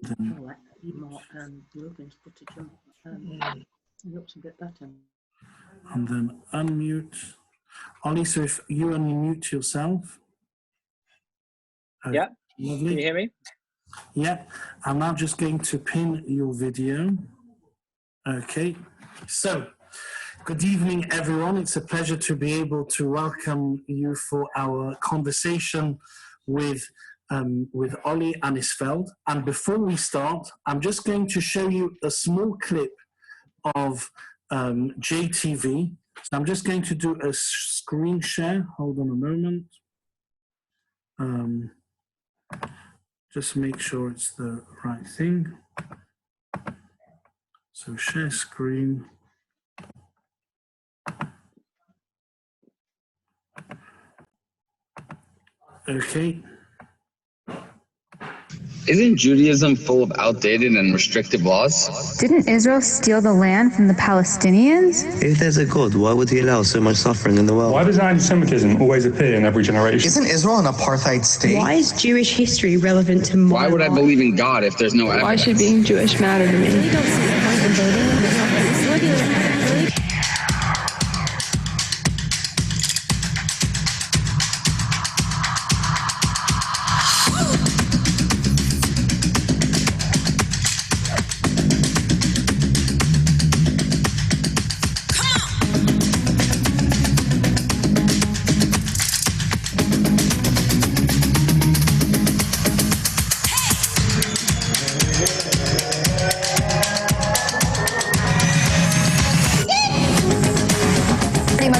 Then, Let more Logan's footage on. It looks a bit better. and then unmute. Ollie, so if you unmute yourself. Yeah, lovely. Can you hear me? Yeah, I'm now just going to pin your video. Okay, so good evening, everyone. It's a pleasure to be able to welcome you for our conversation with Ollie Anisfeld. And before we start, I'm just going to show you a small clip of JTV. So I'm just going to do a screen share. Hold on a moment. Just make sure it's the right thing. So share screen. Okay. Isn't Judaism full of outdated and restrictive laws? Didn't Israel steal the land from the Palestinians? If there's a God, why would he allow so much suffering in the world? Why does anti-Semitism always appear in every generation? Isn't Israel an apartheid state? Why is Jewish history relevant to modern Why would I believe in God if there's no evidence? Why should being Jewish matter to me? I don't see the point in voting.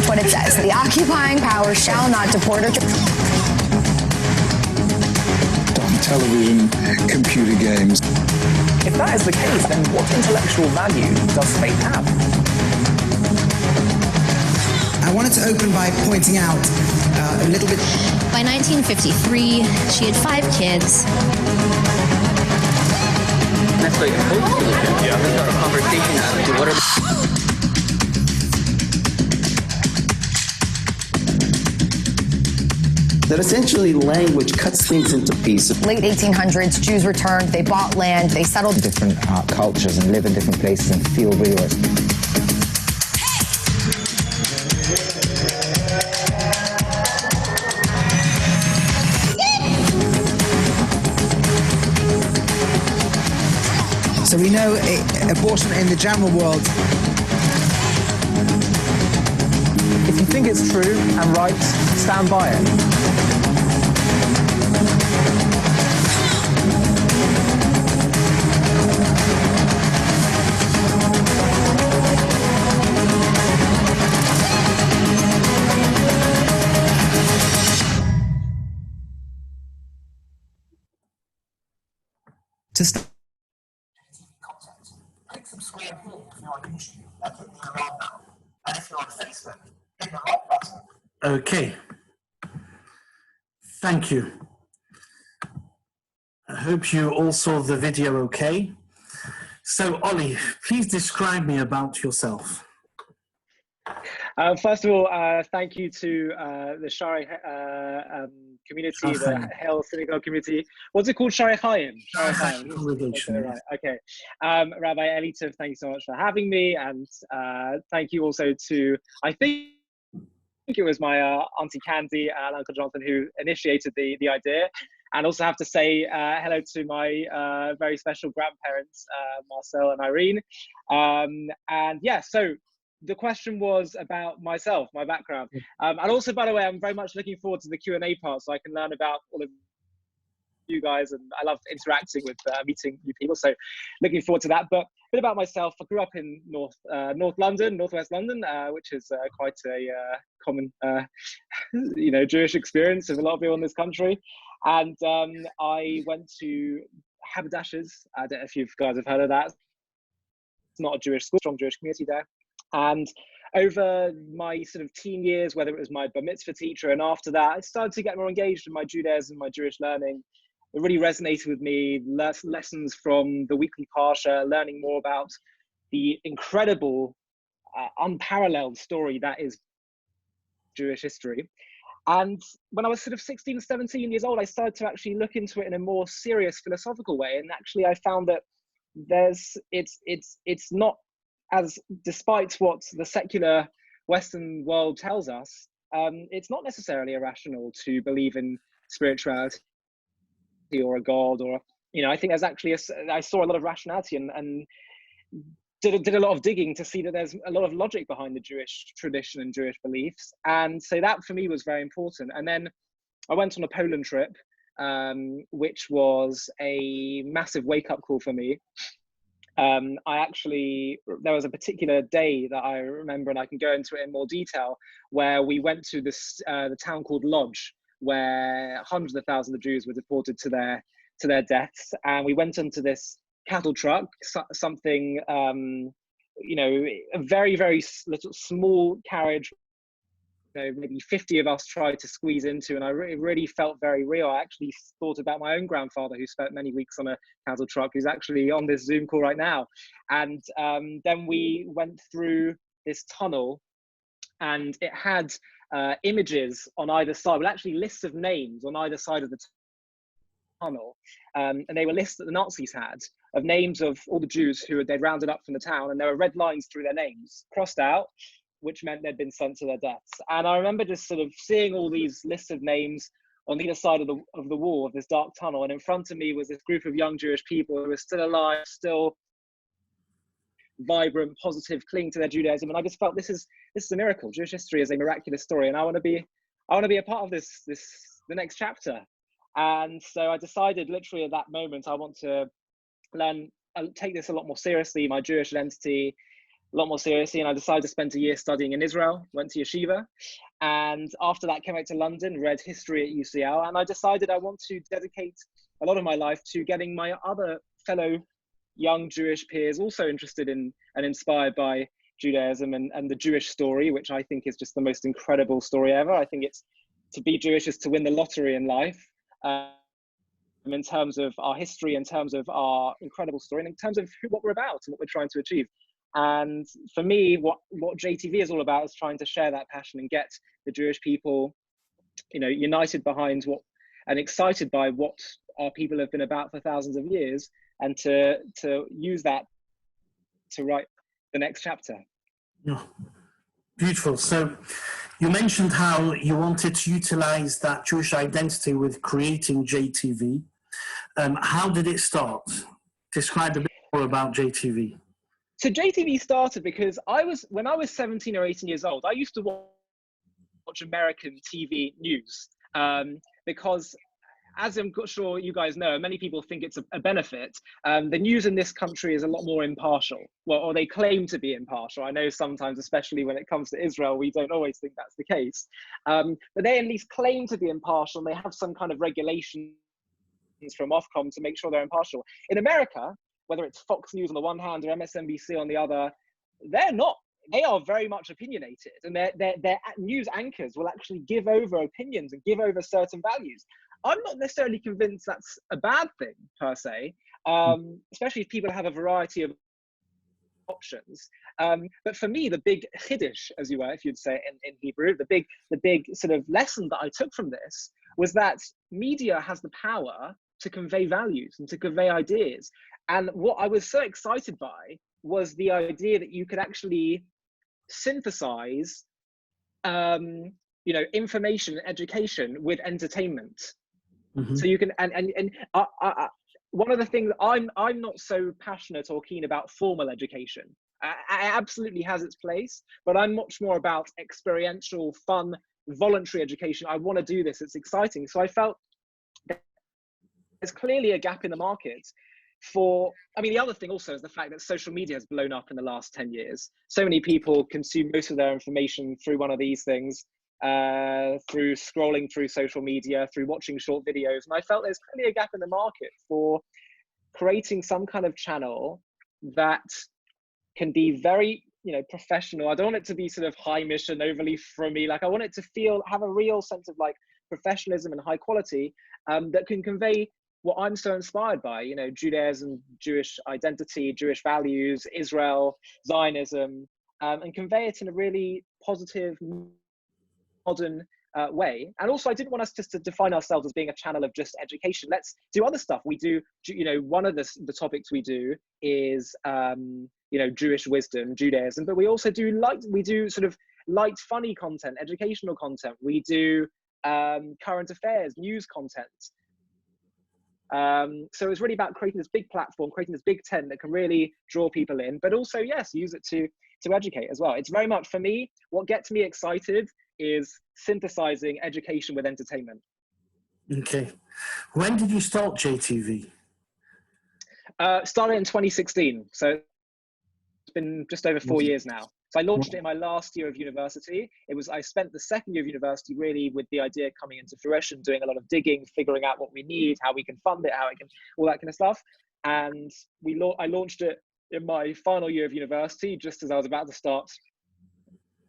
What it says. The occupying power shall not deport or Television, computer games. If that is the case, then what intellectual value does faith have? I wanted to open by pointing out a little bit. By 1953, she had 5 kids. That's like let's start a conversation as to what are that essentially language cuts things into pieces. Late 1800s, Jews returned, they bought land, they settled different cultures and live in different places and feel real. So we know abortion in the general world. If you think it's true and right, stand by it. Click subscribe here if you're on YouTube. That's what you're on now. And if you're on Facebook, hit the like button. Okay. Thank you. I hope you all saw the video okay. So, Ollie, please describe me about yourself. First of all, thank you to the Shari community, the Hale Synagogue community. What's it called? Shari Chaim? Shari Chaim. Right. Okay. Rabbi Elitov, thank you so much for having me. And thank you also to, I think it was my Auntie Candy and Uncle Jonathan who initiated the idea. And also have to say hello to my very special grandparents, Marcel and Irene. And yeah, so the question was about myself, my background. And also, by the way, I'm very much looking forward to the Q&A part so I can learn about all of you guys, and I love interacting with meeting new people, so looking forward to that. But a bit about myself. I grew up in North London, Northwest London, which is quite a common Jewish experience of a lot of people in this country. And I went to Haberdashers. I don't know if you guys have heard of that. It's not a Jewish school, strong Jewish community there. And over my sort of teen years, whether it was my bar mitzvah teacher and after that, I started to get more engaged in my Judaism, my Jewish learning. It really resonated with me, lessons from the weekly Parsha, learning more about the incredible, unparalleled story that is Jewish history. And when I was sort of 16, 17 years old, I started to actually look into it in a more serious philosophical way. And actually I found that it's not, as despite what the secular Western world tells us, it's not necessarily irrational to believe in spirituality or a God, or, you know, I think there's actually I saw a lot of rationality and did a lot of digging to see that there's a lot of logic behind the Jewish tradition and Jewish beliefs. And so that for me was very important. And then I went on a Poland trip, which was a massive wake-up call for me. There was a particular day that I remember, and I can go into it in more detail, where we went to the town called Lodz, where hundreds of thousands of Jews were deported to their deaths. And we went into this cattle truck, something, you know, a very, very little small carriage, you know, maybe 50 of us tried to squeeze into, and I really felt very real. I actually thought about my own grandfather, who spent many weeks on a cattle truck, who's actually on this Zoom call right now. And then we went through this tunnel, and it had images on either side, well, actually lists of names on either side of the tunnel. And they were lists that the Nazis had of names of all the Jews who they'd rounded up from the town, and there were red lines through their names crossed out, which meant they'd been sent to their deaths. And I remember just sort of seeing all these lists of names on either side of the wall of this dark tunnel, and in front of me was this group of young Jewish people who were still alive, still vibrant, positive, clinging to their Judaism. And I just felt this is a miracle. Jewish history is a miraculous story, and I want to be a part of the next chapter. And so I decided literally at that moment, I want to take this a lot more seriously, my Jewish identity, a lot more seriously. And I decided to spend a year studying in Israel, went to yeshiva. And after that, came out to London, read history at UCL. And I decided I want to dedicate a lot of my life to getting my other fellow young Jewish peers also interested in and inspired by Judaism and the Jewish story, which I think is just the most incredible story ever. I think to be Jewish is to win the lottery in life. In terms of our history, in terms of our incredible story, and in terms of what we're about and what we're trying to achieve. And for me, what JTV is all about is trying to share that passion and get the Jewish people, you know, united behind and excited by what our people have been about for thousands of years, and to use that to write the next chapter. Yeah. Beautiful. So you mentioned how you wanted to utilize that Jewish identity with creating JTV. How did it start? Describe a bit more about JTV. So JTV started because when I was 17 or 18 years old, I used to watch American TV news because, as I'm sure you guys know, many people think it's a benefit. The news in this country is a lot more impartial, or they claim to be impartial. I know sometimes, especially when it comes to Israel, we don't always think that's the case. But they at least claim to be impartial, and they have some kind of regulations from Ofcom to make sure they're impartial. In America, whether it's Fox News on the one hand or MSNBC on the other, they're not. They are very much opinionated, and their news anchors will actually give over opinions and give over certain values. I'm not necessarily convinced that's a bad thing per se, especially if people have a variety of options. But for me, the big chiddush, as you were, if you'd say in Hebrew, the big sort of lesson that I took from this was that media has the power to convey values and to convey ideas. And what I was so excited by was the idea that you could actually synthesize, you know, information and education with entertainment. Mm-hmm. So you can, and one of the things I'm not so passionate or keen about formal education. It absolutely has its place, but I'm much more about experiential, fun, voluntary education. I want to do this. It's exciting. So I felt there's clearly a gap in the market the other thing also is the fact that social media has blown up in the last 10 years. So many people consume most of their information through one of these things, through scrolling through social media, through watching short videos. And I felt there's clearly a gap in the market for creating some kind of channel that can be very, you know, professional. I don't want it to be sort of high mission, overly frummy. Like I want it to have a real sense of like professionalism and high quality that can convey what I'm so inspired by, you know, Judaism, Jewish identity, Jewish values, Israel, Zionism, and convey it in a really positive, modern, way. And also, I didn't want us just to define ourselves as being a channel of just education. Let's do other stuff. We do, you know, one of the topics we do is, you know, Jewish wisdom, Judaism, but we also do sort of light, funny content, educational content. We do current affairs, news content. So it's really about creating this big platform, creating this big tent that can really draw people in, but also, yes, use it to educate as well. It's very much, for me, what gets me excited is synthesizing education with entertainment. Okay. When did you start JTV? Started in 2016. So it's been just over 4 years now. So I launched it in my last year of university. I spent the second year of university really with the idea coming into fruition, doing a lot of digging, figuring out what we need, how we can fund it, all that kind of stuff. And I launched it in my final year of university, just as I was about to start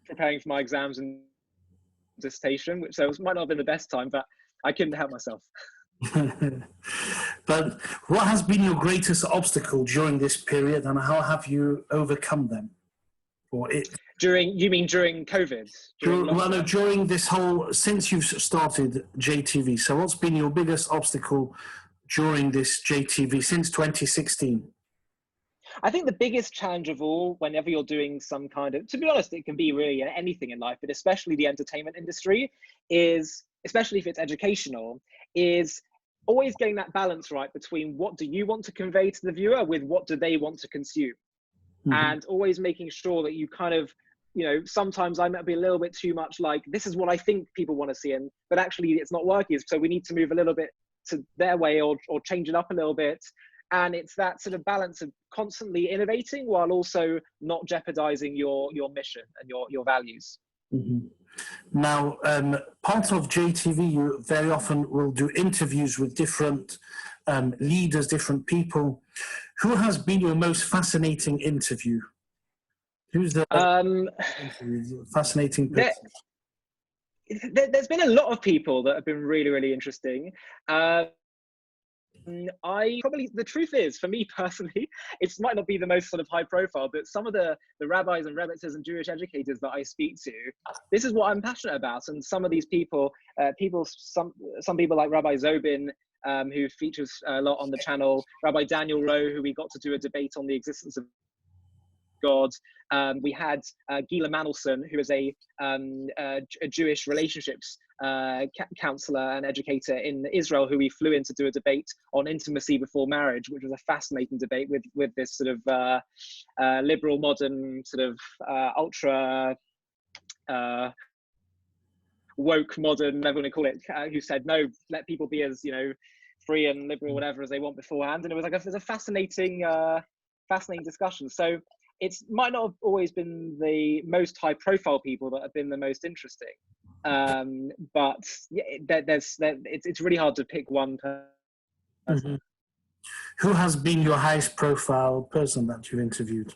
preparing for my exams and dissertation, which might not have been the best time, but I couldn't help myself. But what has been your greatest obstacle during this period, and how have you overcome them? Or it? You mean during COVID? During this whole, since you've started JTV. So what's been your biggest obstacle during this JTV since 2016? I think the biggest challenge of all, whenever you're doing some kind of, to be honest, it can be really anything in life, but especially the entertainment industry, is, especially if it's educational, is always getting that balance right between what do you want to convey to the viewer with what do they want to consume. Mm-hmm. And always making sure that you kind of, you know, sometimes I might be a little bit too much like, this is what I think people want to see, but actually it's not working. So we need to move a little bit to their way or change it up a little bit. And it's that sort of balance of constantly innovating while also not jeopardizing your mission and your values. Mm-hmm. Now, part of JTV, you very often will do interviews with different leaders, different people. Who has been your most fascinating interview? Who's the fascinating person? There's been a lot of people that have been really, really interesting. The truth is, for me personally, it might not be the most sort of high profile, but some of the rabbis and rebbitzes and Jewish educators that I speak to, this is what I'm passionate about. And some of these people, some people like Rabbi Zobin, who features a lot on the channel, Rabbi Daniel Rowe, who we got to do a debate on the existence of God. We had Gila Mandelson, who is a Jewish relationships counselor and educator in Israel, who we flew in to do a debate on intimacy before marriage, which was a fascinating debate with this sort of liberal, modern, sort of ultra woke, modern, whatever you want to call it, who said, no, let people be as, you know, free and liberal, whatever, as they want beforehand. And it was a fascinating discussion. So it might not have always been the most high profile people that have been the most interesting. But yeah, it's really hard to pick one person. Mm-hmm. Who has been your highest profile person that you've interviewed?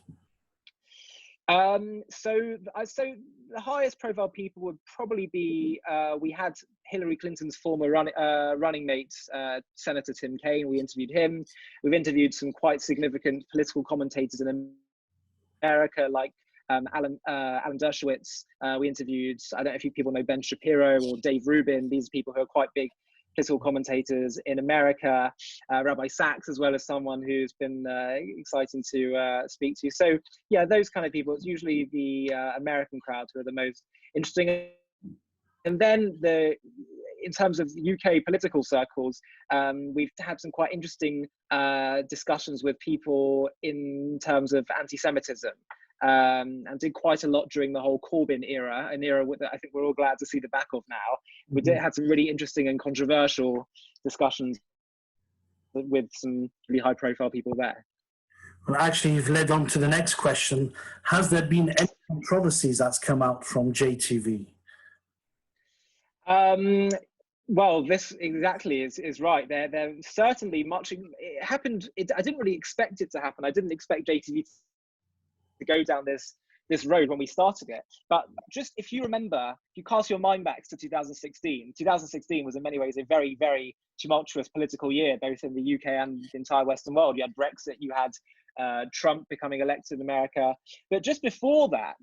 So the highest profile people would probably be, we had Hillary Clinton's former running mate, Senator Tim Kaine. We interviewed him. We've interviewed some quite significant political commentators in America, like Alan Dershowitz. We interviewed, I don't know if people know Ben Shapiro or Dave Rubin. These are people who are quite big political commentators in America. Rabbi Sachs, as well as someone who's been exciting to speak to. So yeah, those kind of people. It's usually the American crowd who are the most interesting. And then in terms of UK political circles, we've had some quite interesting discussions with people in terms of anti-Semitism, and did quite a lot during the whole Corbyn era, an era that I think we're all glad to see the back of now. We had some really interesting and controversial discussions with some really high-profile people there. Well, actually, you've led on to the next question. Has there been any controversies that's come out from JTV? Well, this exactly is right. There certainly much. It happened. I didn't really expect it to happen. I didn't expect JTV to go down this road when we started it. But just if you remember, if you cast your mind back to 2016, 2016 was in many ways a very, very tumultuous political year, both in the UK and the entire Western world. You had Brexit, you had Trump becoming elected in America. But just before that,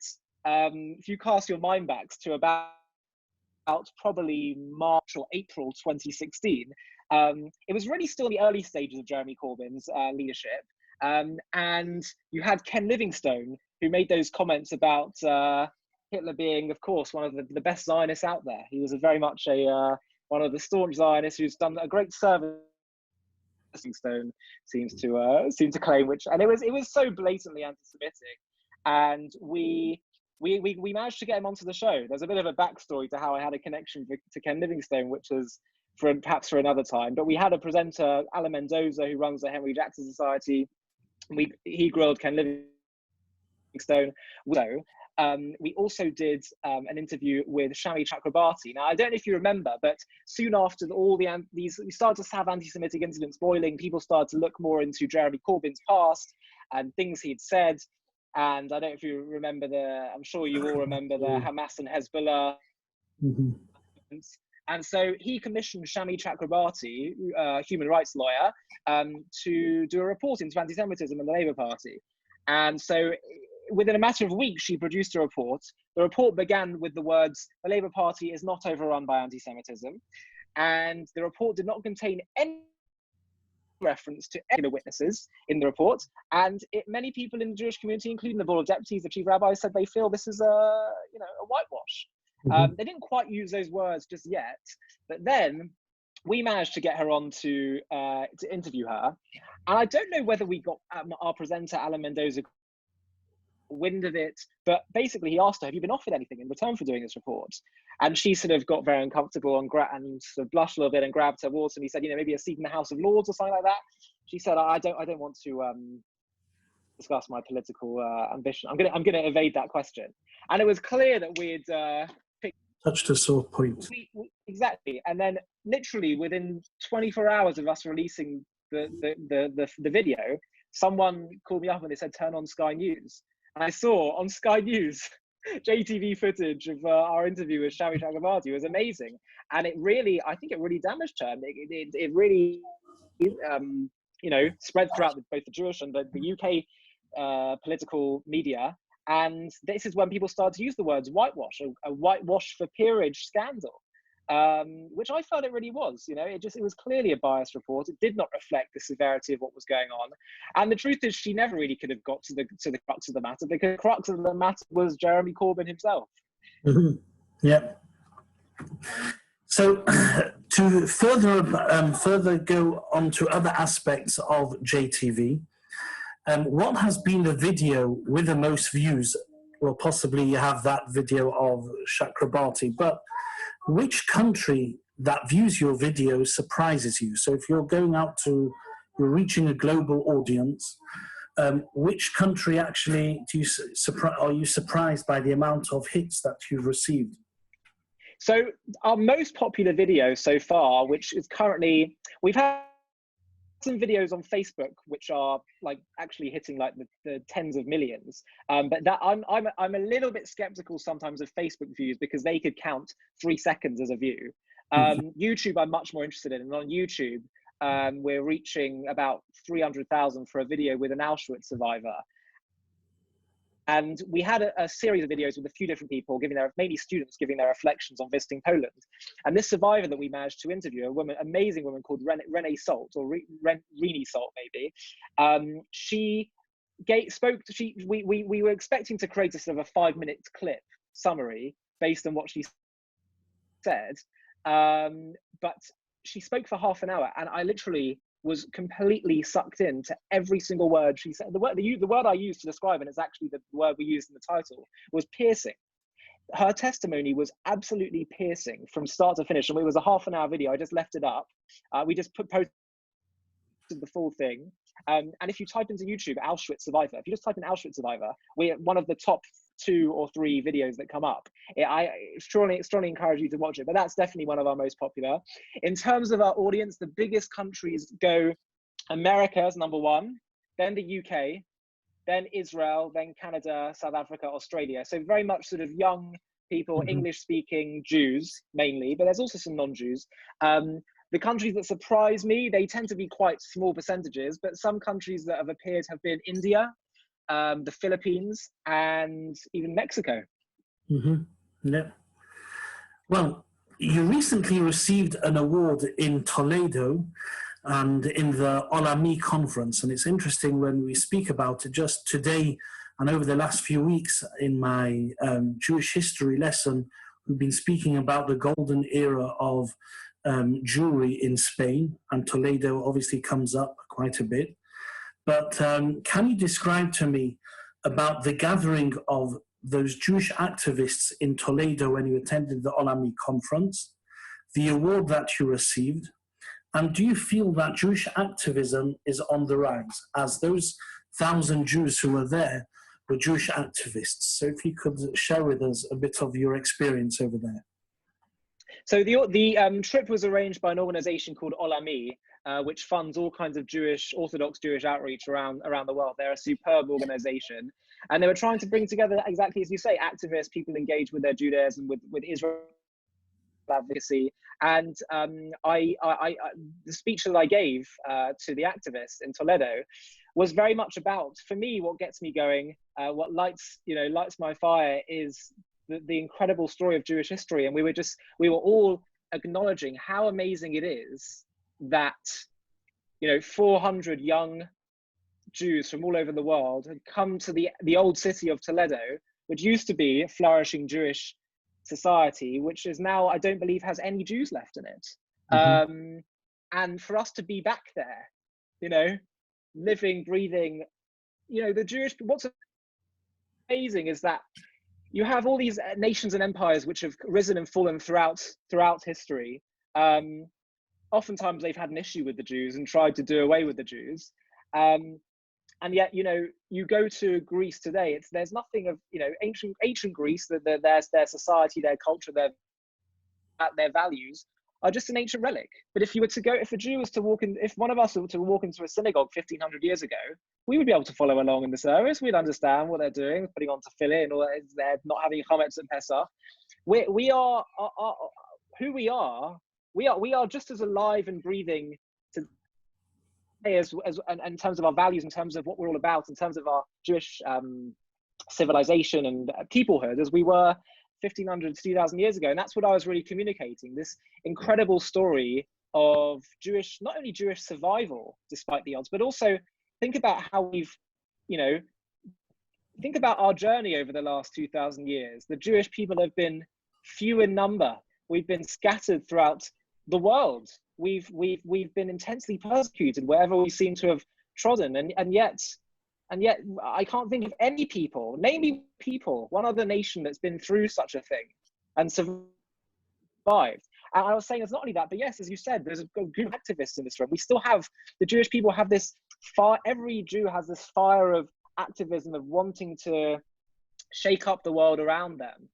if you cast your mind back to about probably March or April 2016. It was really still in the early stages of Jeremy Corbyn's leadership. And you had Ken Livingstone, who made those comments about Hitler being, of course, one of the best Zionists out there. He was very much one of the staunch Zionists who's done a great service. Livingstone seems to claim, and it was so blatantly anti-Semitic, and we managed to get him onto the show. There's a bit of a backstory to how I had a connection to Ken Livingstone, which is perhaps for another time. But we had a presenter, Alan Mendoza, who runs the Henry Jackson Society. He grilled Ken Livingstone. So we also did an interview with Shami Chakrabarti. Now, I don't know if you remember, but soon after we started to have anti-Semitic incidents boiling, people started to look more into Jeremy Corbyn's past and things he'd said. And I don't know if you remember I'm sure you all remember the Hamas and Hezbollah. Mm-hmm. And so he commissioned Shami Chakrabarti, a human rights lawyer, to do a report into anti-Semitism in the Labour Party. And so within a matter of weeks, she produced a report. The report began with the words, "The Labour Party is not overrun by anti-Semitism." And the report did not contain any reference to any witnesses in the report. And many people in the Jewish community, including the Board of Deputies, the Chief Rabbi, said they feel this is a whitewash. Mm-hmm. They didn't quite use those words just yet, but then we managed to get her on to interview her. And I don't know whether we got our presenter, Alan Mendoza, wind of it, but basically he asked her, have you been offered anything in return for doing this report? And she sort of got very uncomfortable and sort of blushed a little bit and grabbed her water, and he said, maybe a seat in the House of Lords or something like that. She said, I don't want to discuss my political ambition. I'm gonna evade that question. And it was clear that we'd touched a sore point. Exactly. And then literally within 24 hours of us releasing the video, someone called me up and they said, turn on Sky News. And I saw on Sky News JTV footage of our interview with Shami Chakrabarti. It was amazing. And I think it really damaged her. It really, spread throughout both the Jewish and the UK political media. And this is when people started to use the words whitewash, a whitewash for peerage scandal, which I felt it really was. It was clearly a biased report. It did not reflect the severity of what was going on. And the truth is, she never really could have got to the crux of the matter, because the crux of the matter was Jeremy Corbyn himself. Mm-hmm. Yeah. So to further go on to other aspects of JTV, what has been the video with the most views? Well, possibly you have that video of Chakrabarti, but which country that views your video surprises you? So if you're you're reaching a global audience, which country actually are you surprised by the amount of hits that you've received? So our most popular video so far, which is currently, we've had some videos on Facebook which are actually hitting the tens of millions, but that I'm a little bit skeptical sometimes of Facebook views, because they could count 3 seconds as a view. YouTube I'm much more interested in, and on YouTube we're reaching about 300,000 for a video with an Auschwitz survivor. And we had a series of videos with a few different people mainly students, giving their reflections on visiting Poland. And this survivor that we managed to interview, amazing woman called Renee Salt, or Renee Salt maybe, we were expecting to create a sort of a 5-minute clip summary based on what she said, but she spoke for half an hour, and I literally was completely sucked into every single word she said. The word I used to describe, and it's actually the word we used in the title, was piercing. Her testimony was absolutely piercing from start to finish, and it was a half an hour video. I just left it up. We just posted the full thing. And if you type into YouTube Auschwitz survivor, if you just type in Auschwitz survivor, we're one of the top 2 or 3 videos that come up. I strongly encourage you to watch it, but that's definitely one of our most popular. In terms of our audience, the biggest countries go America as number 1, then the UK, then Israel, then Canada, South Africa, Australia. So very much sort of young people, English-speaking Jews mainly, but there's also some non-Jews. The countries that surprise me, they tend to be quite small percentages, but some countries that have appeared have been India, the Philippines, and even Mexico. Yeah. Well, you recently received an award in Toledo and in the Olami conference. And it's interesting when we speak about it. Just today and over the last few weeks in my Jewish history lesson, we've been speaking about the golden era of Jewry in Spain, and Toledo obviously comes up quite a bit. But can you describe to me about the gathering of those Jewish activists in Toledo when you attended the Olami conference, the award that you received, and do you feel that Jewish activism is on the rise, as those 1,000 Jews who were there were Jewish activists? So if you could share with us a bit of your experience over there. So the trip was arranged by an organization called Olami, which funds all kinds of Orthodox Jewish outreach around the world. They're a superb organization. And they were trying to bring together, exactly as you say, activists, people engaged with their Judaism, with Israel advocacy. And the speech that I gave to the activists in Toledo was very much about, for me, what gets me going, what lights my fire is the incredible story of Jewish history. And we were all acknowledging how amazing it is that 400 young Jews from all over the world had come to the old city of Toledo, which used to be a flourishing Jewish society, which is now, I don't believe, has any Jews left in it. Mm-hmm. And for us to be back there, living, breathing, the Jewish, what's amazing is that you have all these nations and empires which have risen and fallen throughout history. Oftentimes they've had an issue with the Jews and tried to do away with the Jews. And yet, you go to Greece today, there's nothing of, ancient Greece, their society, their culture, their values are just an ancient relic. But if a Jew was to walk in, if one of us were to walk into a synagogue 1,500 years ago, we would be able to follow along in the service. We'd understand what they're doing, putting on tefillin, or they're not having chametz at Pesach. We are who we are. We are just as alive and breathing today as in terms of our values, in terms of what we're all about, in terms of our Jewish civilization and peoplehood, as we were 1,500 to 2,000 years ago. And that's what I was really communicating, this incredible story of not only Jewish survival despite the odds, but also think about how we've, think about our journey over the last 2,000 years. The Jewish people have been few in number. We've been scattered throughout the world. We've been intensely persecuted wherever we seem to have trodden. And yet I can't think of any people, name me people, one other nation that's been through such a thing and survived. And I was saying it's not only that, but yes, as you said, there's a group of activists in this room. We still have, the Jewish people have this fire, every Jew has this fire of activism, of wanting to shake up the world around them.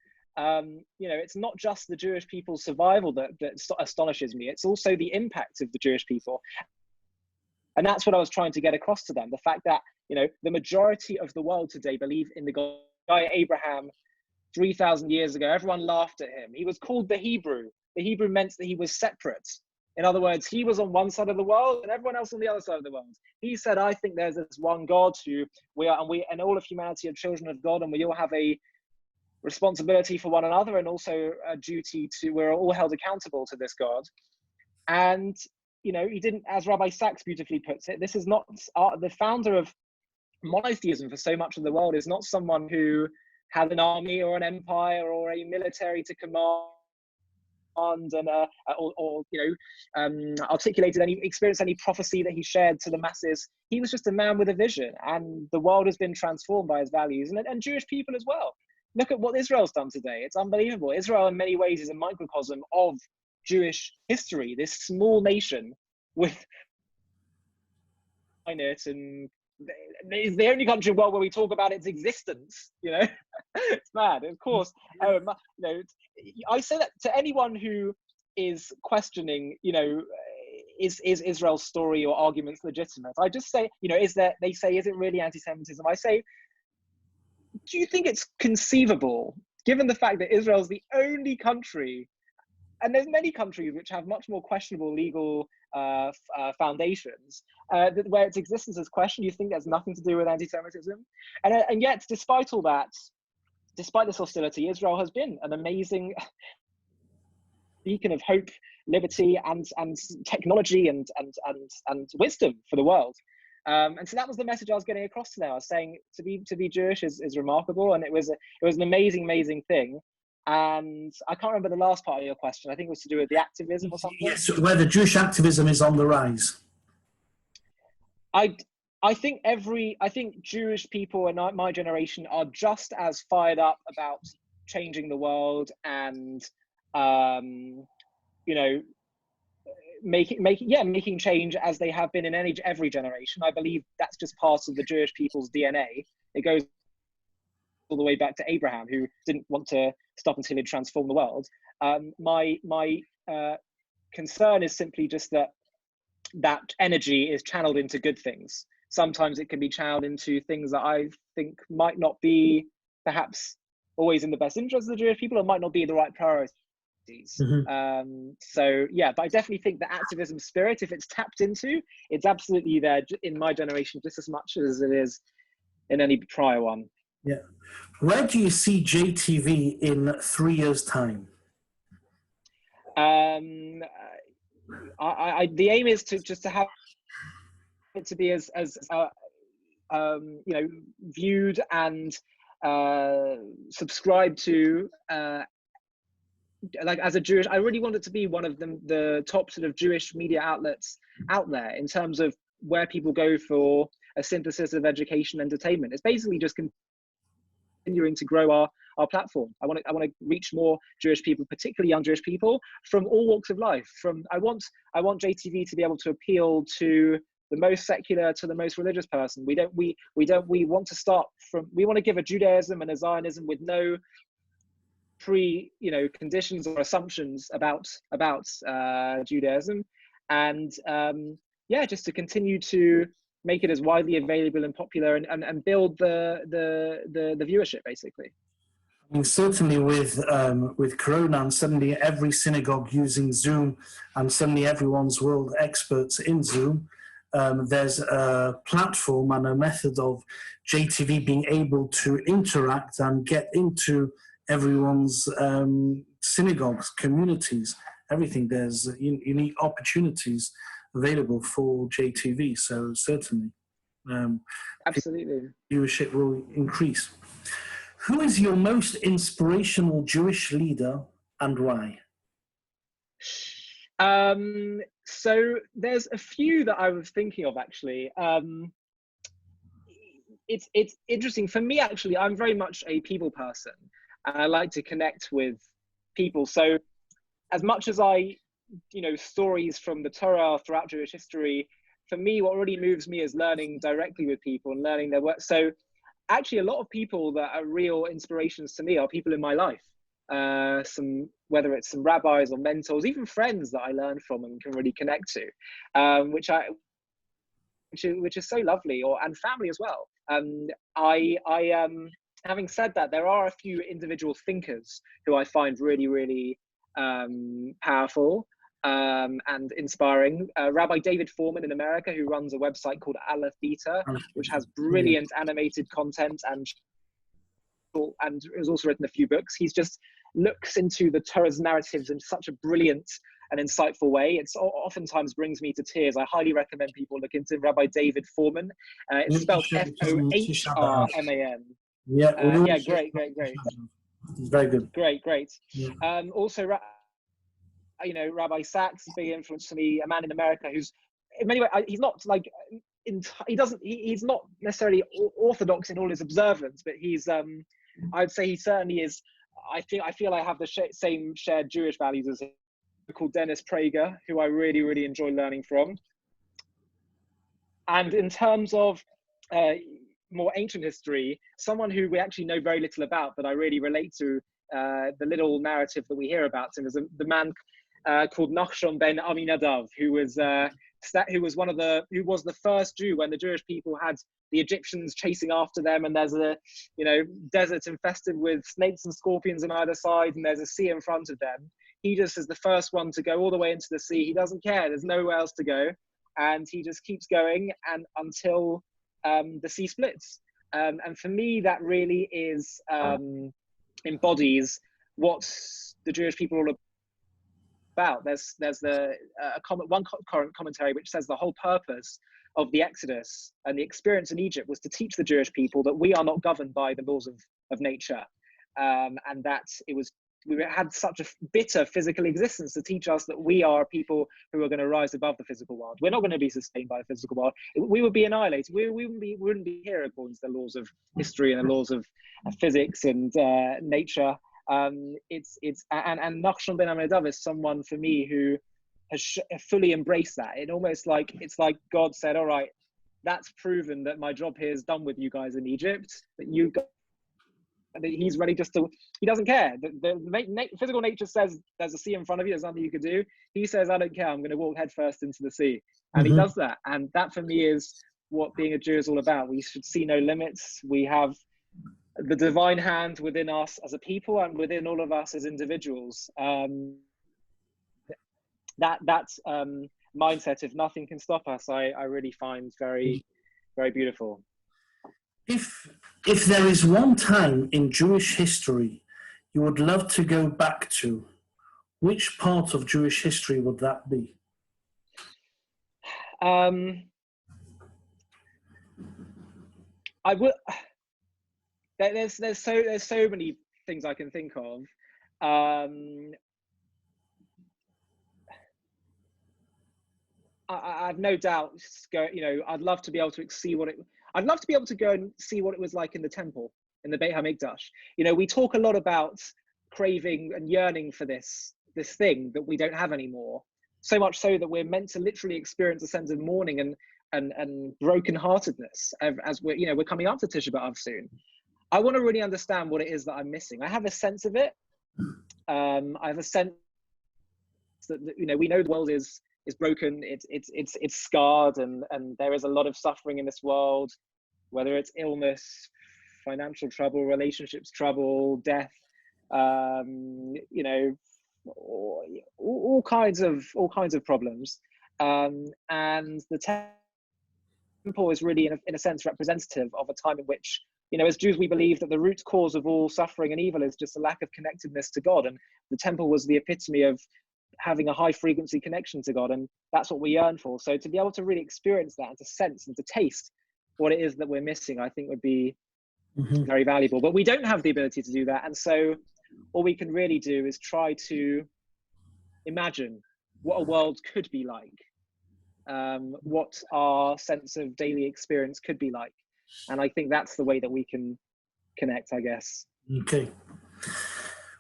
It's not just the Jewish people's survival that astonishes me, it's also the impact of the Jewish people. And that's what I was trying to get across to them, the fact that, the majority of the world today believe in the guy Abraham 3,000 years ago. Everyone laughed at him. He was called the Hebrew. The Hebrew meant that he was separate. In other words, he was on one side of the world and everyone else on the other side of the world. He said, I think there's this one God who and all of humanity are children of God, and we all have a responsibility for one another and also a duty we're all held accountable to this God. And, he didn't, as Rabbi Sachs beautifully puts it, this is not, the founder of monotheism for so much of the world is not someone who had an army or an empire or a military to command and articulated experienced any prophecy that he shared to the masses. He was just a man with a vision, and the world has been transformed by his values, and Jewish people as well. Look at what Israel's done today. It's unbelievable. Israel in many ways is a microcosm of Jewish history, this small nation with it, and it's the only country in the world where we talk about its existence. It's mad. Of course, I say that to anyone who is questioning, is Israel's story or arguments legitimate? I just say, they say, is it really anti-Semitism? I say, do you think it's conceivable, given the fact that Israel is the only country, and there's many countries which have much more questionable legal foundations, where its existence is questioned? You think there's nothing to do with anti-Semitism? And yet, despite all that, despite this hostility, Israel has been an amazing beacon of hope, liberty, and technology and wisdom for the world. And so that was the message I was getting across today. I was saying to be Jewish is remarkable, and it was an amazing thing. And I can't remember the last part of your question. I think it was to do with the activism or something. Yes, whether Jewish activism is on the rise. I think Jewish people in my generation are just as fired up about changing the world and making change as they have been in every generation. I believe that's just part of the Jewish people's DNA. It goes all the way back to Abraham, who didn't want to stop until he transformed the world. My concern is simply just that energy is channeled into good things. Sometimes it can be channeled into things that I think might not be perhaps always in the best interest of the Jewish people, or might not be the right priorities. So yeah, but I definitely think the activism spirit, if it's tapped into, it's absolutely there in my generation just as much as it is in any prior one. Yeah. Where do you see JTV in 3 years' time? The aim is to have it to be as viewed and subscribed to like as a Jewish. I really want it to be one of the top sort of Jewish media outlets out there in terms of where people go for a synthesis of education and entertainment. It's basically just continuing to grow our platform. I want to reach more Jewish people, particularly young Jewish people from all walks of life. I want JTV to be able to appeal to the most secular to the most religious person. We want to start from, we want to give a Judaism and a Zionism with no conditions or assumptions about Judaism, and just to continue to make it as widely available and popular and build the viewership, basically. I mean, certainly with Corona and suddenly every synagogue using Zoom and suddenly everyone's world experts in Zoom, there's a platform and a method of JTV being able to interact and get into everyone's synagogues, communities, everything. There's unique opportunities available for JTV, so certainly absolutely viewership will increase. Who is your most inspirational Jewish leader and why? So there's a few that I was thinking of, actually. It's interesting for me, actually. I'm very much a people person, and I like to connect with people. So as much as stories from the Torah throughout Jewish history, for me, what really moves me is learning directly with people and learning their work. So actually, a lot of people that are real inspirations to me are people in my life. Whether it's some rabbis or mentors, even friends that I learn from and can really connect to, which is so lovely, and family as well. Having said that, there are a few individual thinkers who I find really, really powerful and inspiring. Rabbi David Foreman in America, who runs a website called Aleph Beta, which has brilliant animated content and has also written a few books. He's just looks into the Torah's narratives in such a brilliant and insightful way. It's oftentimes brings me to tears. I highly recommend people look into Rabbi David Foreman. It's spelled Fohraman. Yeah, great. Very good. Great. Yeah. Also, Rabbi Sachs is a big influence for me. A man in America who's, in many ways, he's not like he's not necessarily orthodox in all his observance, but he's I'd say he certainly is. I feel I have the same shared Jewish values as him. Called Dennis Prager, who I really, really enjoy learning from. And in terms of more ancient history, someone who we actually know very little about, but I really relate to the little narrative that we hear about him, is the man called Nachshon ben Aminadav, who was the first Jew when the Jewish people had the Egyptians chasing after them, and there's a desert infested with snakes and scorpions on either side, and there's a sea in front of them. He just is the first one to go all the way into the sea. He doesn't care. There's nowhere else to go, and he just keeps going and until the sea splits. And for me, that really is embodies what the Jewish people are all about. There's one current commentary which says the whole purpose of the Exodus and the experience in Egypt was to teach the Jewish people that we are not governed by the laws of nature, and that we had such a bitter physical existence to teach us that we are people who are going to rise above the physical world. We're not going to be sustained by the physical world. We would be annihilated. We wouldn't be here according to the laws of history and the laws of physics and nature. And Nachshon ben Aminadav is someone for me who has fully embraced that. It's like God said, all right, that's proven that my job here is done with you guys in Egypt, that he's ready he doesn't care. The physical nature says there's a sea in front of you, there's nothing you can do. He says, I don't care, I'm going to walk headfirst into the sea. And he does that. And that for me is what being a Jew is all about. We should see no limits. We have the divine hand within us as a people and within all of us as individuals. That mindset, if nothing can stop us, I really find very, very beautiful. If there is one time in Jewish history you would love to go back to, which part of Jewish history would that be? I would. There's so many things I can think of. I've no doubt. I'd love to be able to see what it. I'd love to be able to go and see what it was like in the temple, in the Beit HaMikdash. We talk a lot about craving and yearning for this thing that we don't have anymore. So much so that we're meant to literally experience a sense of mourning and brokenheartedness as we're coming up to Tisha B'Av soon. I want to really understand what it is that I'm missing. I have a sense of it. I have a sense that we know the world is broken. It's scarred, and there is a lot of suffering in this world, whether it's illness, financial trouble, relationships trouble, death, all kinds of problems. And the temple is really, in a sense, representative of a time in which, as Jews, we believe that the root cause of all suffering and evil is just a lack of connectedness to God. And the temple was the epitome of having a high frequency connection to God. And that's what we yearn for. So to be able to really experience that and to sense and to taste what it is that we're missing, I think would be very valuable. But we don't have the ability to do that. And so all we can really do is try to imagine what a world could be like, what our sense of daily experience could be like. And I think that's the way that we can connect, I guess. Okay.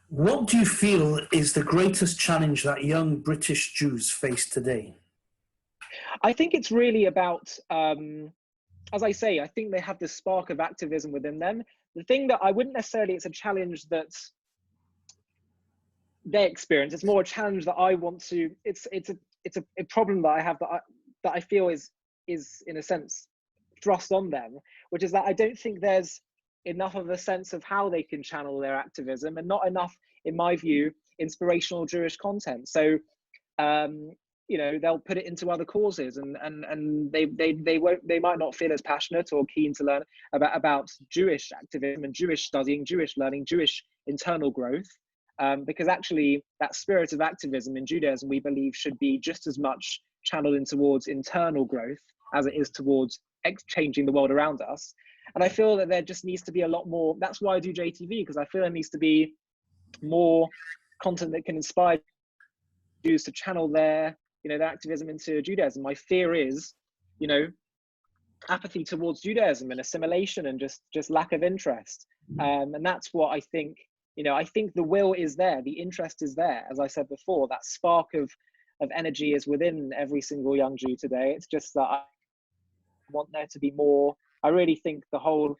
What do you feel is the greatest challenge that young British Jews face today? I think it's really about, as I say, I think they have this spark of activism within them. The thing that I wouldn't necessarily, it's a challenge that they experience. It's more a challenge that I want to, it's a problem that I have that I feel is in a sense thrust on them, which is that I don't think there's enough of a sense of how they can channel their activism, and not enough, in my view, inspirational Jewish content. So, they'll put it into other causes, and they might not feel as passionate or keen to learn about Jewish activism and Jewish studying, Jewish learning, Jewish internal growth, because actually that spirit of activism in Judaism, we believe, should be just as much channeled in towards internal growth as it is towards changing the world around us. And I feel that there just needs to be a lot more. That's why I do JTV, because I feel there needs to be more content that can inspire Jews to channel their activism into Judaism. My fear is, apathy towards Judaism and assimilation and just lack of interest. And that's what I think. I think the will is there, the interest is there. As I said before, that spark of energy is within every single young Jew today. It's just that I want there to be more. I really think the whole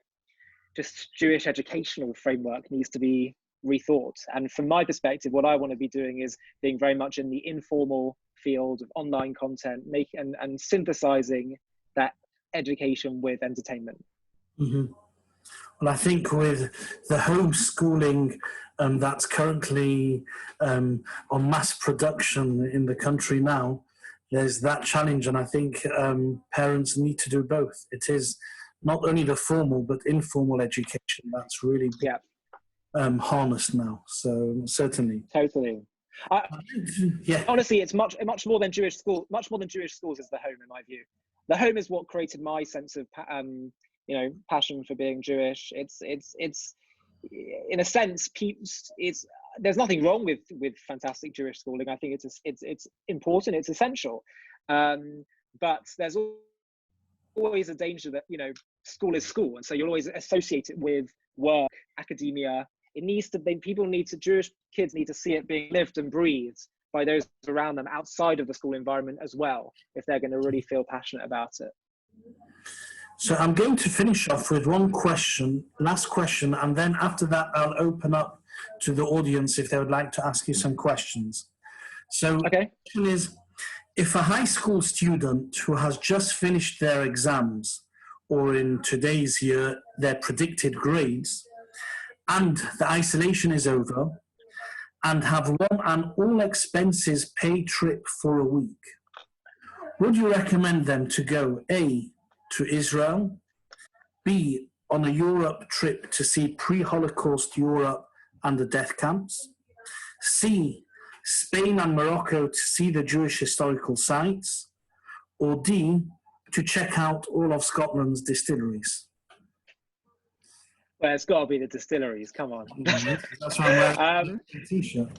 just Jewish educational framework needs to be rethought. And from my perspective, what I want to be doing is being very much in the informal field of online content, and synthesizing that education with entertainment. Well, I think with the homeschooling that's currently on mass production in the country now, there's that challenge, and I think parents need to do both. It is not only the formal but informal education that's really harnessed now. So certainly. Totally. Yeah. Honestly, it's much more than Jewish school. Much more than Jewish schools is the home, in my view. The home is what created my sense of, passion for being Jewish. It's in a sense, there's nothing wrong with fantastic Jewish schooling. I think it's important. It's essential. But there's always a danger that, school is school, and so you'll always associate it with work, academia. Jewish kids need to see it being lived and breathed by those around them outside of the school environment as well, if they're going to really feel passionate about it. So I'm going to finish off with one question, last question, and then after that I'll open up to the audience if they would like to ask you some questions. So the question is, if a high school student who has just finished their exams, or in today's year, their predicted grades, and the isolation is over, and have won an all expenses paid trip for a week, would you recommend them to go A, to Israel, B, on a Europe trip to see pre-Holocaust Europe and the death camps, C, Spain and Morocco to see the Jewish historical sites, or D, to check out all of Scotland's distilleries? Well, it's got to be the distilleries. Come on. That's why I'm wearing a t-shirt.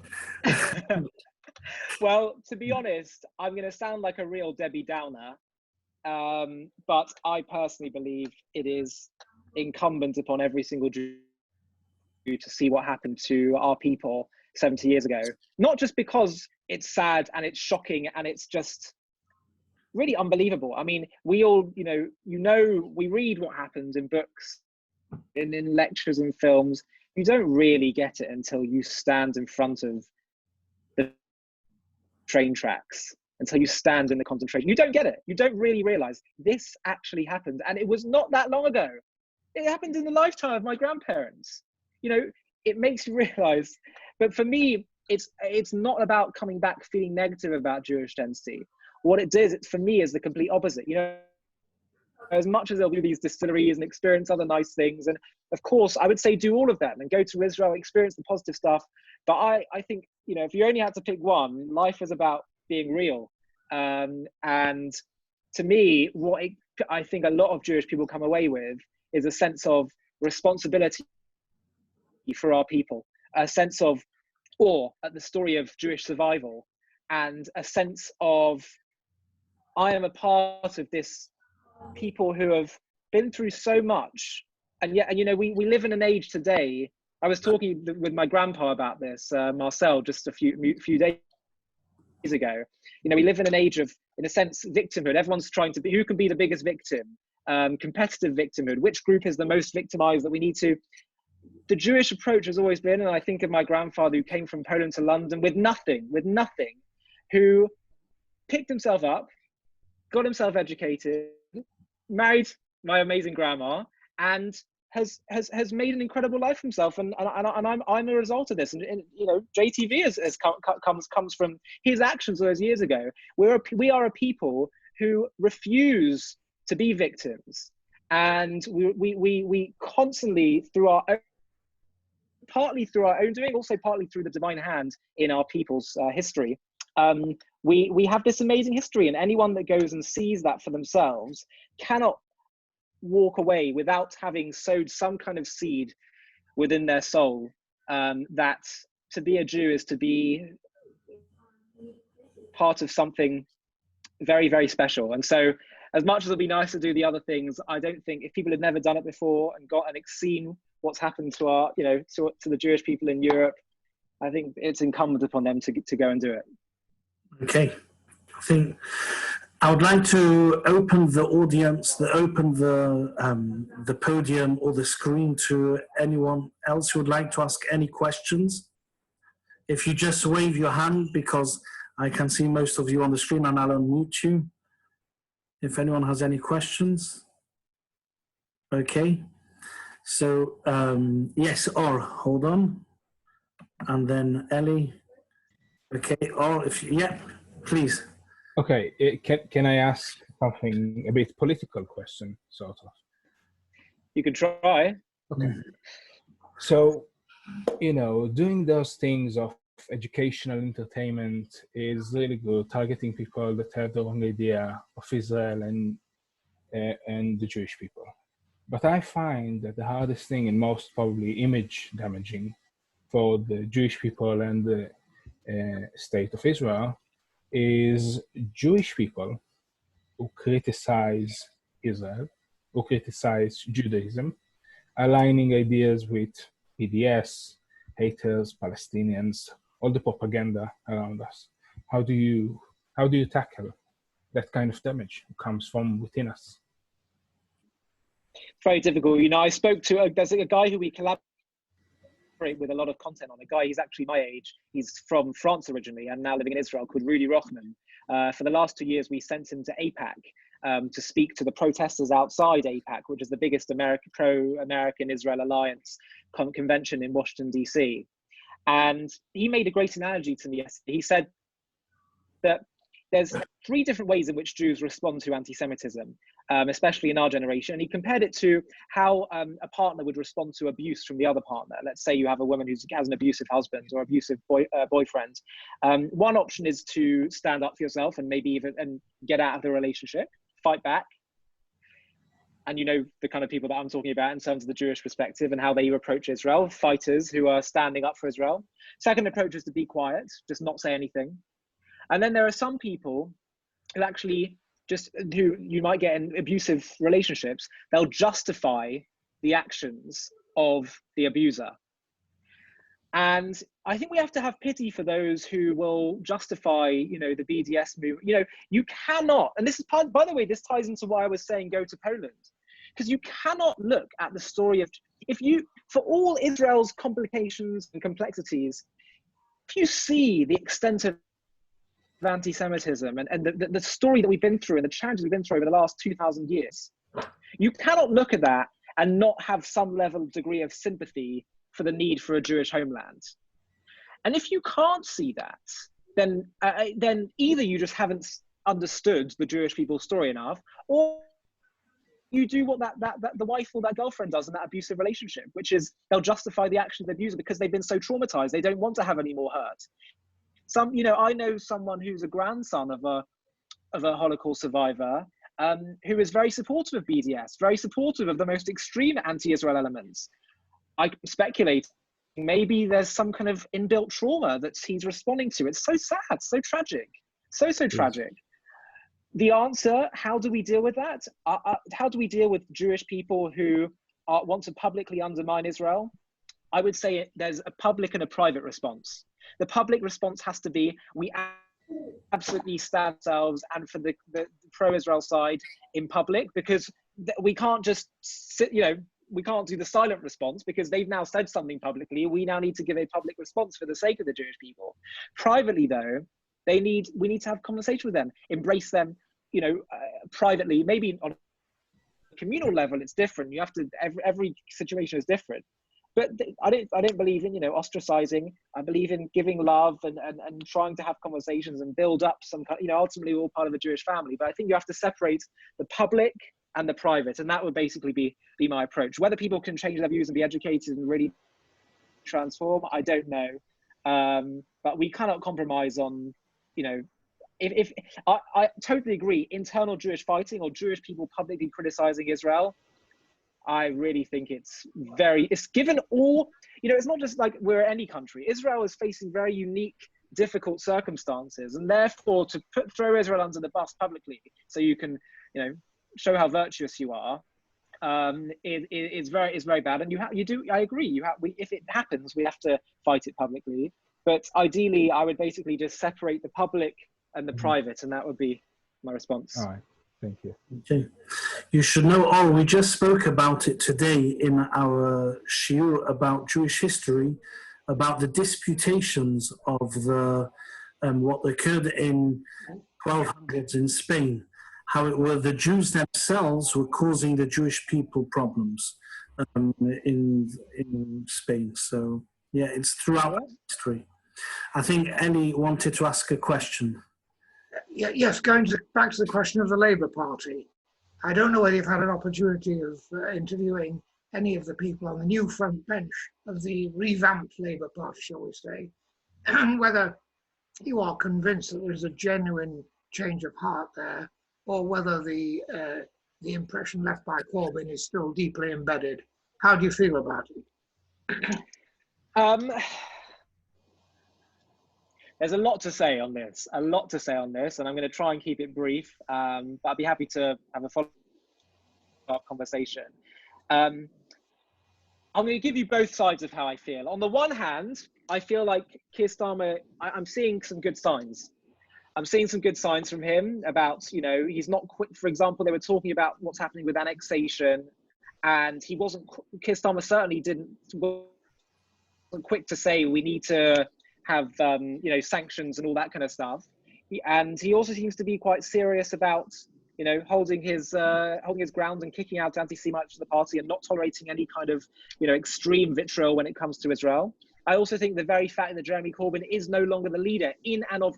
Well, to be honest, I'm going to sound like a real Debbie Downer, but I personally believe it is incumbent upon every single Jew to see what happened to our people 70 years ago. Not just because it's sad and it's shocking and it's just really unbelievable. I mean, we all, we read what happened in books, in lectures and films. You don't really get it until you stand in front of the train tracks, until you stand in the concentration. You don't get it. You don't really realize this actually happened. And it was not that long ago. It happened in the lifetime of my grandparents. It makes you realize. But for me, it's not about coming back feeling negative about Jewish identity. What it does, for me, is the complete opposite. As much as they'll do these distilleries and experience other nice things, and of course, I would say do all of that and go to Israel, experience the positive stuff. But I think, if you only had to pick one, life is about being real. And to me, I think a lot of Jewish people come away with is a sense of responsibility for our people, a sense of awe at the story of Jewish survival, and a sense of, I am a part of this people who have been through so much. And yet, we live in an age today. I was talking with my grandpa about this, Marcel, just a few days ago. We live in an age of, in a sense, victimhood. Everyone's trying to be, who can be the biggest victim? Competitive victimhood. Which group is the most victimized that we need to? The Jewish approach has always been, and I think of my grandfather who came from Poland to London with nothing, who picked himself up, got himself educated, married my amazing grandma, and has made an incredible life for himself. And I'm a result of this. And JTV comes from his actions those years ago. We are a people who refuse to be victims, and we constantly, partly through our own doing, also partly through the divine hand in our people's history, we have this amazing history, and anyone that goes and sees that for themselves cannot walk away without having sowed some kind of seed within their soul, that to be a Jew is to be part of something very, very special. And so, as much as it'll be nice to do the other things, I don't think, if people had never done it before and seen what's happened to our, to the Jewish people in Europe, I think it's incumbent upon them to go and do it. Okay, I think I would like to open the audience, open the podium or the screen to anyone else who would like to ask any questions. If you just wave your hand, because I can see most of you on the screen, and I'll unmute you. If anyone has any questions. Okay, so yes, or hold on, and then Ellie. Okay, or yeah, please. Okay, can I ask something, a bit political question, sort of? You can try. Okay. So, doing those things of educational entertainment is really good, targeting people that have the wrong idea of Israel and the Jewish people. But I find that the hardest thing and most probably image damaging for the Jewish people and the state of Israel is Jewish people who criticize Israel, who criticize Judaism, aligning ideas with PDS, haters, Palestinians, all the propaganda around us. How do you tackle that kind of damage that comes from within us? Very difficult. You know, I spoke to there's a guy who we collaborate with a lot of content on. A guy, he's actually my age. He's from France originally and now living in Israel, called Rudy Rochman. For the last 2 years, we sent him to AIPAC to speak to the protesters outside AIPAC, which is the biggest pro-American Israel Alliance convention in Washington, DC. And he made a great analogy to me yesterday. He said that there's 3 different ways in which Jews respond to anti-Semitism, especially in our generation. And he compared it to how a partner would respond to abuse from the other partner. Let's say you have a woman who has an abusive husband or abusive boyfriend. One option is to stand up for yourself and maybe even get out of the relationship, fight back. And you know the kind of people that I'm talking about in terms of the Jewish perspective and how they approach Israel, fighters who are standing up for Israel. Second approach is to be quiet, just not say anything. And then there are some people who actually who you might get in abusive relationships, they'll justify the actions of the abuser. And I think we have to have pity for those who will justify, you know, the BDS movement. You know, you cannot, and this is part, by the way, this ties into why I was saying go to Poland, because you cannot look at the story of, for all Israel's complications and complexities, if you see the extent of anti-Semitism and the story that we've been through and the challenges we've been through over the last 2,000 years, you cannot look at that and not have some level of degree of sympathy for the need for a Jewish homeland. And if you can't see that, then either you just haven't understood the Jewish people's story enough, or you do what the wife or that girlfriend does in that abusive relationship, which is they'll justify the actions of the abuser because they've been so traumatized, they don't want to have any more hurt. I know someone who's a grandson of a Holocaust survivor, who is very supportive of BDS, very supportive of the most extreme anti-Israel elements. I speculate maybe there's some kind of inbuilt trauma that he's responding to. It's so sad, so tragic, so tragic. The answer, how do we deal with that? How do we deal with Jewish people who want to publicly undermine Israel? I would say there's a public and a private response. The public response has to be, we absolutely stand ourselves and for the pro-Israel side in public, because we can't just sit, we can't do the silent response because they've now said something publicly. We now need to give a public response for the sake of the Jewish people. Privately though, we need to have a conversation with them, embrace them, privately. Maybe on a communal level, it's different. You have to, every situation is different. But I don't believe in, ostracizing. I believe in giving love and trying to have conversations and build up some, ultimately we're all part of the Jewish family. But I think you have to separate the public and the private. And that would basically be my approach. Whether people can change their views and be educated and really transform, I don't know. But we cannot compromise on, if I totally agree, internal Jewish fighting or Jewish people publicly criticizing Israel, I really think it's given all, it's not just like we're any country. Israel is facing very unique, difficult circumstances, and therefore to throw Israel under the bus publicly so you can, show how virtuous you are, is very bad. And I agree. If it happens, we have to fight it publicly. But ideally, I would basically just separate the public and the private, and that would be my response. All right. Thank you. Okay. You should know, we just spoke about it today in our shiur about Jewish history, about the disputations of what occurred in 1200s in Spain, how it were the Jews themselves were causing the Jewish people problems in Spain. So yeah, it's throughout history. I think Ellie wanted to ask a question. Yes, going back to the question of the Labour Party. I don't know whether you've had an opportunity of interviewing any of the people on the new front bench of the revamped Labour Party, shall we say. and whether you are convinced that there's a genuine change of heart there, or whether the impression left by Corbyn is still deeply embedded. How do you feel about it? There's a lot to say on this, and I'm going to try and keep it brief, but I'd be happy to have a follow-up conversation. I'm going to give you both sides of how I feel. On the one hand, I feel like Keir Starmer, I'm seeing some good signs. I'm seeing some good signs from him about, you know, he's not quick. For example, they were talking about what's happening with annexation, and he wasn't, Keir Starmer certainly wasn't quick to say we need to have, you know, sanctions and all that kind of stuff. And he also seems to be quite serious about, you know, holding his ground and kicking out anti-Semites from the party and not tolerating any kind of, you know, extreme vitriol when it comes to Israel. I also think the very fact that Jeremy Corbyn is no longer the leader in and of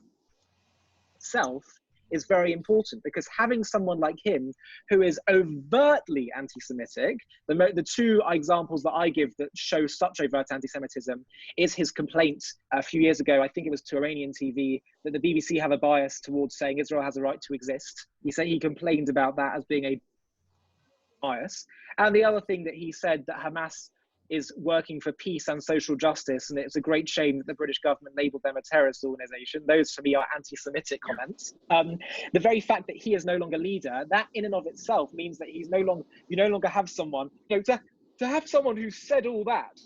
itself is very important, because having someone like him who is overtly anti-Semitic, the two examples that I give that show such overt anti-Semitism is his complaint a few years ago, I think it was to Iranian TV, that the BBC have a bias towards saying Israel has a right to exist. He complained about that as being a bias. And the other thing that he said, that Hamas is working for peace and social justice, and it's a great shame that the British government labelled them a terrorist organisation. Those, for me, are anti-Semitic comments. The very fact that he is no longer leader, that in and of itself means that you no longer have someone, you know, to have someone who said all that,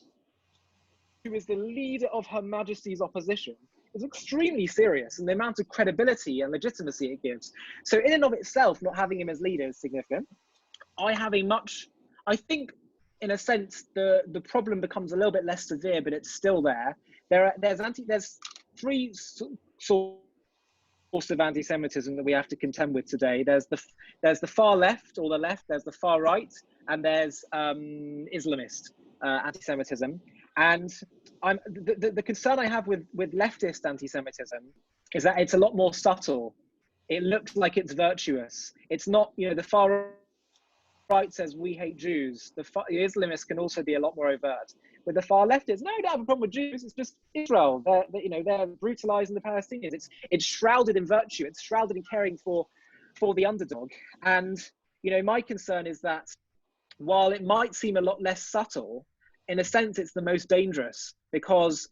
who is the leader of Her Majesty's opposition, is extremely serious, and the amount of credibility and legitimacy it gives. So in and of itself, not having him as leader is significant. I think, in a sense, the problem becomes a little bit less severe, but it's still there. There's three sorts of anti-Semitism that we have to contend with today. There's the far left, or the left. There's the far right, and there's Islamist anti-Semitism. And the concern I have with leftist anti-Semitism is that it's a lot more subtle. It looks like it's virtuous. It's not, you know, the far right says we hate Jews. The Islamists can also be a lot more overt. With the far leftists, no, don't have a problem with Jews. It's just Israel. They're brutalizing the Palestinians. It's shrouded in virtue. It's shrouded in caring for the underdog. And you know, my concern is that while it might seem a lot less subtle, in a sense, it's the most dangerous, because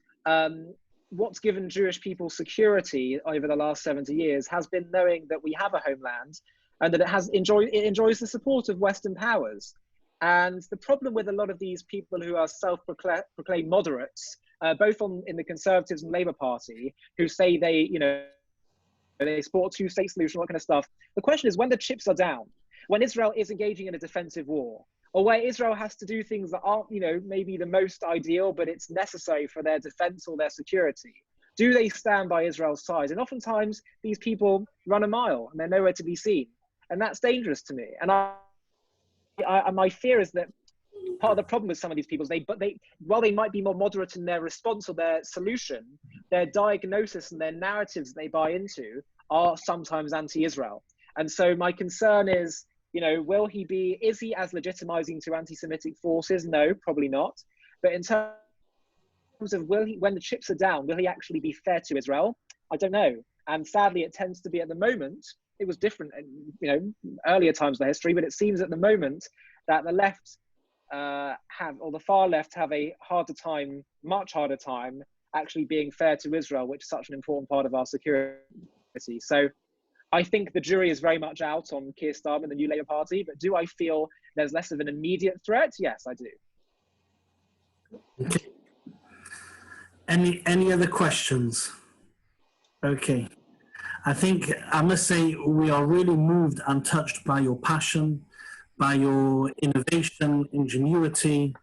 what's given Jewish people security over the last 70 years has been knowing that we have a homeland, and that it enjoys the support of Western powers. And the problem with a lot of these people who are self-proclaimed moderates, both in the Conservatives and Labour Party, who say they support two-state solution, all that kind of stuff. The question is, when the chips are down, when Israel is engaging in a defensive war, or where Israel has to do things that aren't, you know, maybe the most ideal, but it's necessary for their defense or their security, do they stand by Israel's side? And oftentimes these people run a mile and they're nowhere to be seen. And that's dangerous to me. And my fear is that part of the problem with some of these people is while they might be more moderate in their response or their solution, their diagnosis and their narratives they buy into are sometimes anti-Israel. And so my concern is, you know, is he as legitimizing to anti-Semitic forces? No, probably not. But in terms of when the chips are down, will he actually be fair to Israel? I don't know. And sadly, it tends to be at the moment. It was different, you know, earlier times of the history, but it seems at the moment that the left or the far left have a much harder time actually being fair to Israel, which is such an important part of our security. So I think the jury is very much out on Keir Starmer and the New Labour Party, but do I feel there's less of an immediate threat? Yes, I do. Okay. Any other questions? Okay. I think I must say we are really moved and touched by your passion, by your innovation, ingenuity.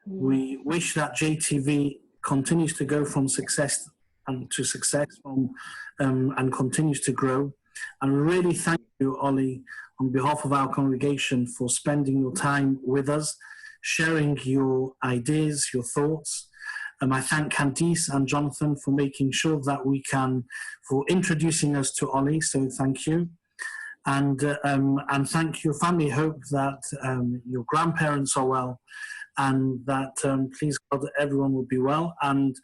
We wish that JTV continues to go from success to success and continues to grow. And we really thank you, Ollie, on behalf of our congregation, for spending your time with us, sharing your ideas, your thoughts. I thank Candice and Jonathan for making sure that for introducing us to Ollie, so thank you. and thank your family. Hope that your grandparents are well, and that please God everyone will be well. And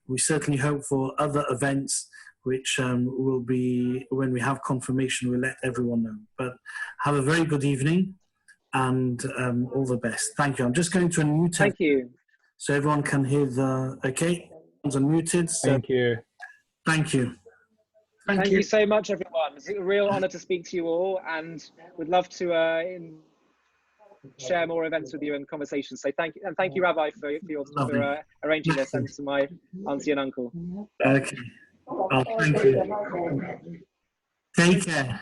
we certainly hope for other events which will be, when we have confirmation, we'll let everyone know. But have a very good evening, and all the best. Thank you. I'm just going to unmute. Thank you. So everyone can hear the, okay, everyone's unmuted. So thank you. Thank you. Thank you so much, everyone. It's a real honor to speak to you all, and we'd love to share more events with you and conversations. So thank you, and thank you, Rabbi, for arranging this, and to my auntie and uncle. Okay. Oh, thank you. Take care.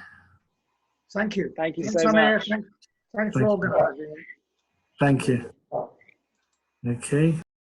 Thank you. Thank you so much. Thanks for organising. Thank you. Okay.